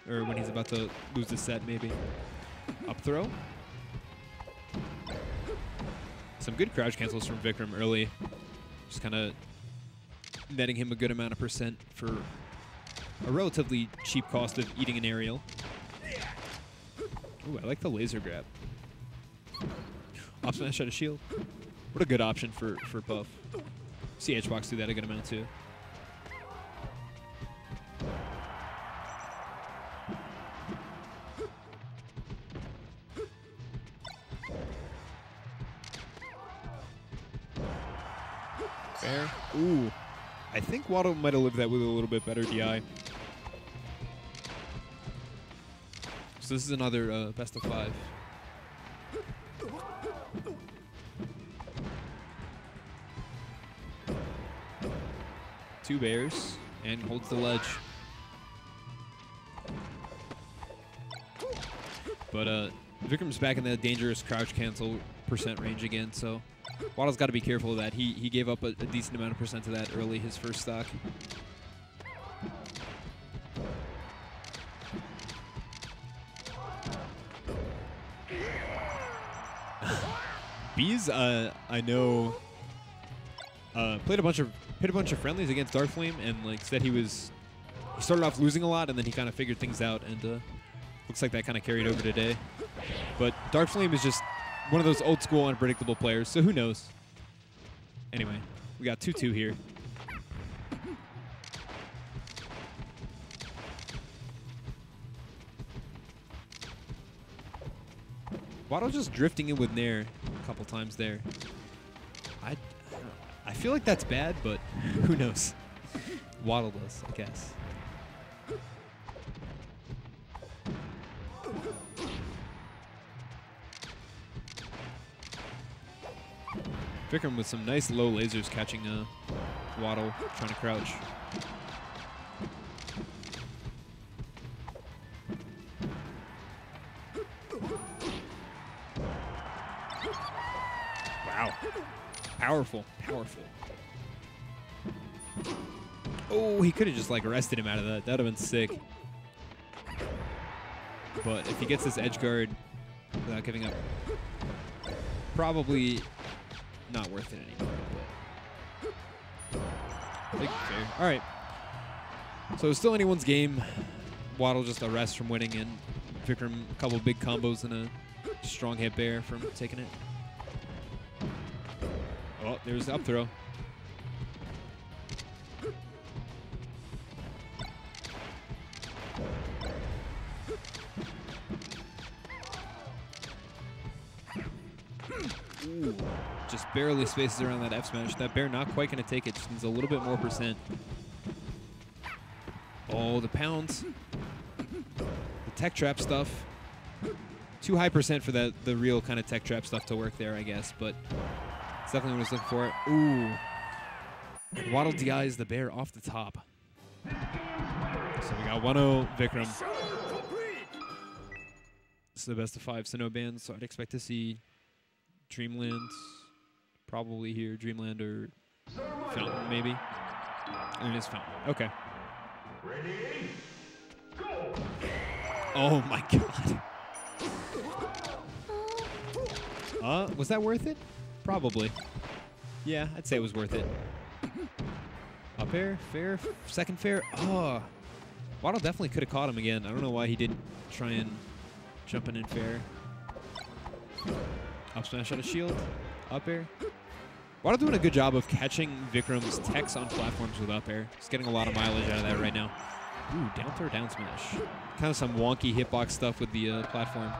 or when he's about to lose the set, maybe. Up throw. Some good crouch cancels from Vickram early. Just kind of netting him a good amount of percent for a relatively cheap cost of eating an aerial. Ooh, I like the laser grab. Off smash out of shield. What a good option for Puff. See H-Box do that a good amount too. Fair. Ooh. I think Waddle might have lived that with a little bit better DI. So this is another best of 5. Two bears and holds the ledge. But Vickram's back in the dangerous crouch cancel percent range again, so Waddle's got to be careful of that. He gave up a decent amount of percent of that early, his first stock. Bees, I know, played a bunch of friendlies against Darkflame, and like said he started off losing a lot, and then he kind of figured things out, and looks like that kind of carried over today. But Darkflame is just one of those old school unpredictable players, so who knows? Anyway, we got 2-2 here. Waddle just drifting in with Nair a couple times there. I feel like that's bad, but who knows? Waddle does, I guess. Vickram with some nice low lasers catching Waddle trying to crouch. Wow. Powerful, powerful. Oh, he could have just like arrested him out of that. That would have been sick. But if he gets this edge guard without giving up, probably not worth it anymore. But big fair. All right. So it's still anyone's game. Waddle just a rest from winning, and Vickram a couple big combos and a strong hit bear from taking it. Oh, there's the up throw. Ooh, just barely spaces around that F smash. That bear not quite going to take it. Just needs a little bit more percent. Oh, the pounds. The tech trap stuff. Too high percent for the real kind of tech trap stuff to work there, I guess. But it's definitely what I was looking for. Ooh. And Waddle DIs the bear off the top. So we got 1-0 Vickram. This is the best of 5, so no bans. So I'd expect to see Dreamland probably here. Dreamland or Fountain, maybe. And it is Fountain. Okay. Ready? Go! Oh my god. Was that worth it? Probably. Yeah, I'd say it was worth it. Up air, fair, second fair. Oh. Waddle definitely could have caught him again. I don't know why he didn't try and jump in fair. Up smash out of shield. Up air. Waddle doing a good job of catching Vickram's techs on platforms with up air. He's getting a lot of mileage out of that right now. Ooh, down throw, down smash. Kind of some wonky hitbox stuff with the platform.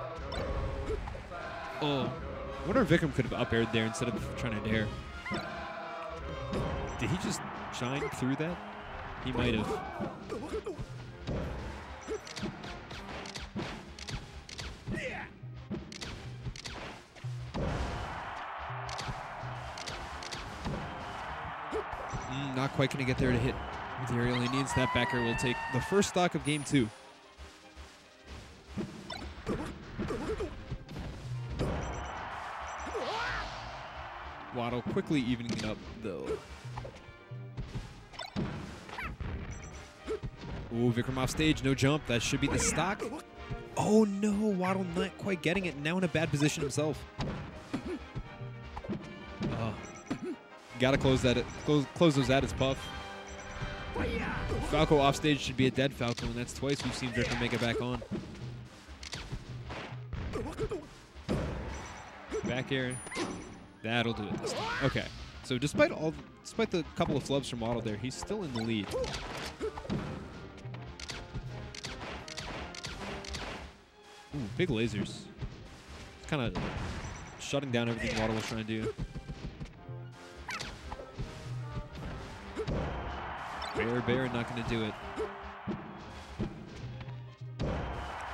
Oh. I wonder if Vickram could have up aired there instead of trying to dare. Did he just shine through that? He might have. Not quite going to get there to hit with the aerial. He needs that backer. Will take the first stock of game 2. Waddle quickly evening it up, though. Ooh, Vickram off stage, no jump. That should be the stock. Oh no, Waddle not quite getting it. Now in a bad position himself. Gotta close that. Close those out as Puff. Falco off stage should be a dead Falco, and that's twice we've seen Vickram make it back on. Back air. That'll do it this time. Okay. So despite the couple of flubs from Waddle there, he's still in the lead. Ooh, big lasers. It's kind of shutting down everything Waddle was trying to do. Bear, not going to do it.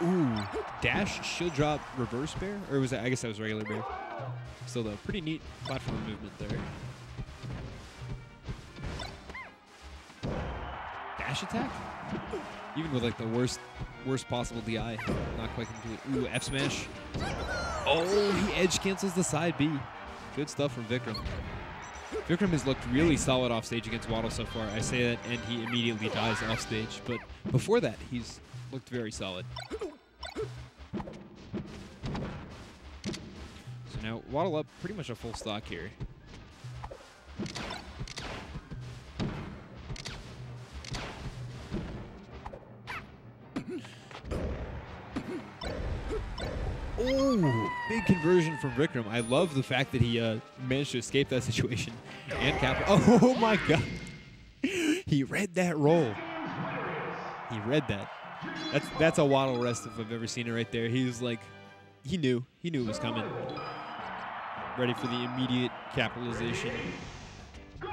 Ooh, dash, shield drop, reverse bear? Or was that, I guess that was regular bear. Still though, pretty neat platform movement there. Dash attack? Even with like the worst possible DI, not quite complete. Ooh, F smash. Oh, he edge cancels the side B. Good stuff from Vickram. Vickram has looked really solid off stage against Waddle so far. I say that, and he immediately dies off stage. But before that, he's looked very solid. So now Waddle up pretty much a full stock here. Oh, big conversion from Vickram. I love the fact that he managed to escape that situation and cap. Oh my god. He read that roll. He read that. That's a Waddle rest if I've ever seen it right there. He was like, he knew it was coming. Ready for the immediate capitalization. All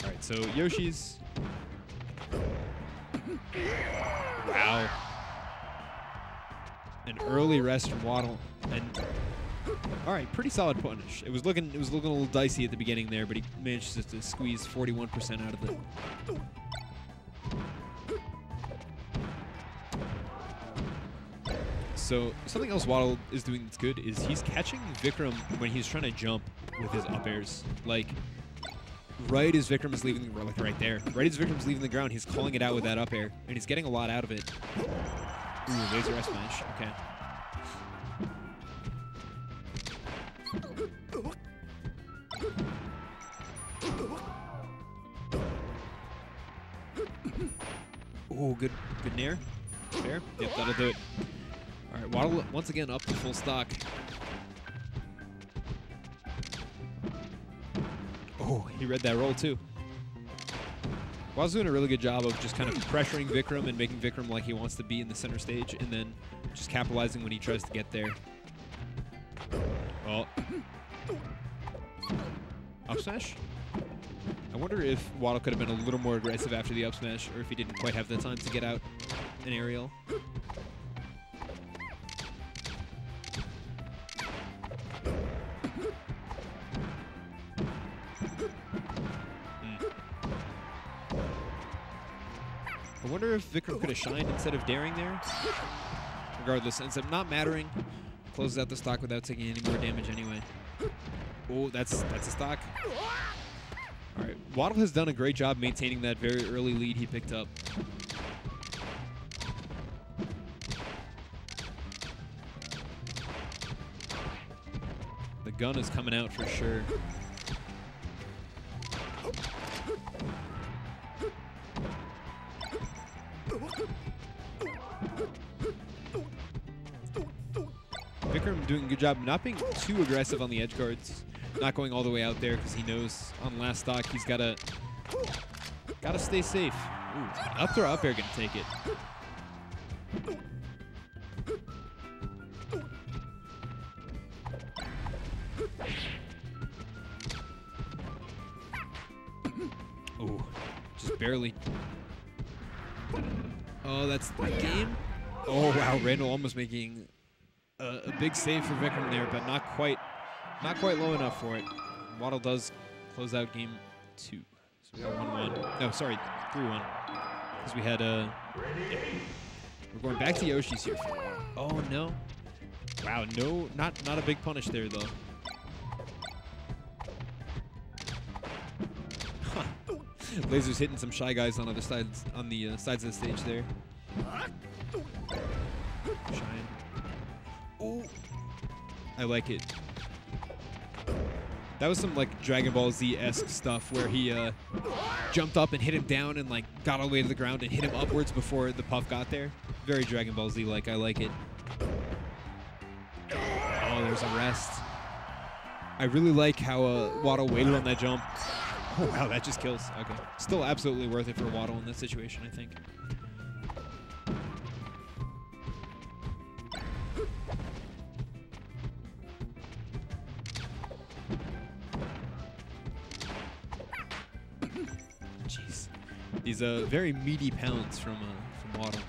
right, so Yoshi's. Wow. An early rest from Waddle, and all right, pretty solid punish. It was looking a little dicey at the beginning there, but he managed to squeeze 41% out of it. So something else Waddle is doing that's good is he's catching Vickram when he's trying to jump with his up airs. Like right as Vickram is leaving, like right there, right as Vickram's leaving the ground, he's calling it out with that up air, and he's getting a lot out of it. Ooh, laser S smash. Okay. Ooh, good nair. Fair. Yep, that'll do it. All right, Waddle once again up to full stock. Oh, he read that roll too. Waddle's doing a really good job of just kind of pressuring Vickram and making Vickram like he wants to be in the center stage, and then just capitalizing when he tries to get there. Oh. Up smash? I wonder if Waddle could have been a little more aggressive after the up smash, or if he didn't quite have the time to get out an aerial. I wonder if Vickram could have shined instead of daring there. Regardless, ends up not mattering. Closes out the stock without taking any more damage anyway. Oh, that's a stock. All right, Waddle has done a great job maintaining that very early lead he picked up. The gun is coming out for sure. Vickram doing a good job not being too aggressive on the edge guards, not going all the way out there because he knows on last stock he's gotta stay safe. Ooh, up throw up air gonna take it. Ooh, just barely. Oh, that's the game. Oh wow, Randall almost making a big save for Vickram there, but not quite low enough for it. Waddle does close out game 2. So we got 1-1. No, sorry, 3-1. Because we had yeah. We're going back to Yoshi's here for a while. Oh no. Wow, no, not a big punish there though. Huh. Laser's hitting some Shy Guys on other sides, on the sides of the stage there. Shine. Ooh. I like it. That was some like Dragon Ball Z-esque stuff where he jumped up and hit him down and like got all the way to the ground and hit him upwards before the puff got there. Very Dragon Ball Z-like. I like it. Oh, there's a rest. I really like how Waddle waited on that jump. Oh, wow, that just kills. Okay. Still absolutely worth it for Waddle in this situation, I think. Jeez. These very meaty pounds from Waddle.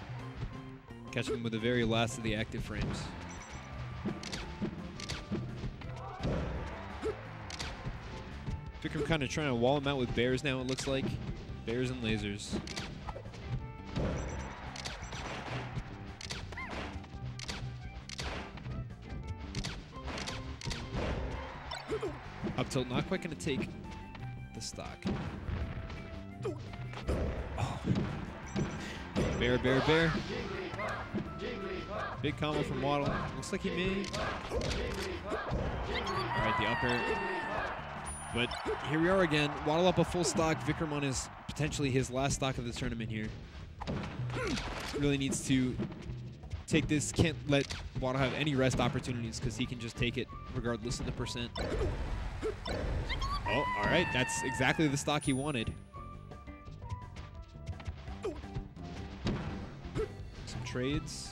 Catching him with the very last of the active frames. Vickram kind of trying to wall him out with bears now, it looks like. Bears and lasers. Up tilt, not quite going to take the stock. Oh. Bear, bear, bear. Big combo from Waddle. Looks like he may. Alright, the upper. But here we are again. Waddle up a full stock. Vickram on his potentially his last stock of the tournament here. Really needs to take this. Can't let Waddle have any rest opportunities because he can just take it regardless of the percent. Oh, all right. That's exactly the stock he wanted. Some trades.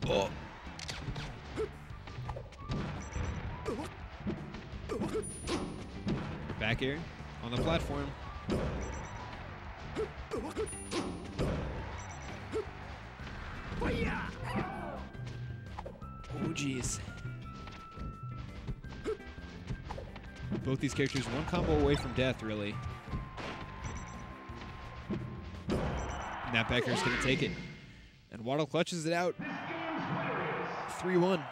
Oh. Back air on the platform. Oh, jeez. Both these characters one combo away from death, really. And that back air is going to take it. And Waddle clutches it out. 3-1.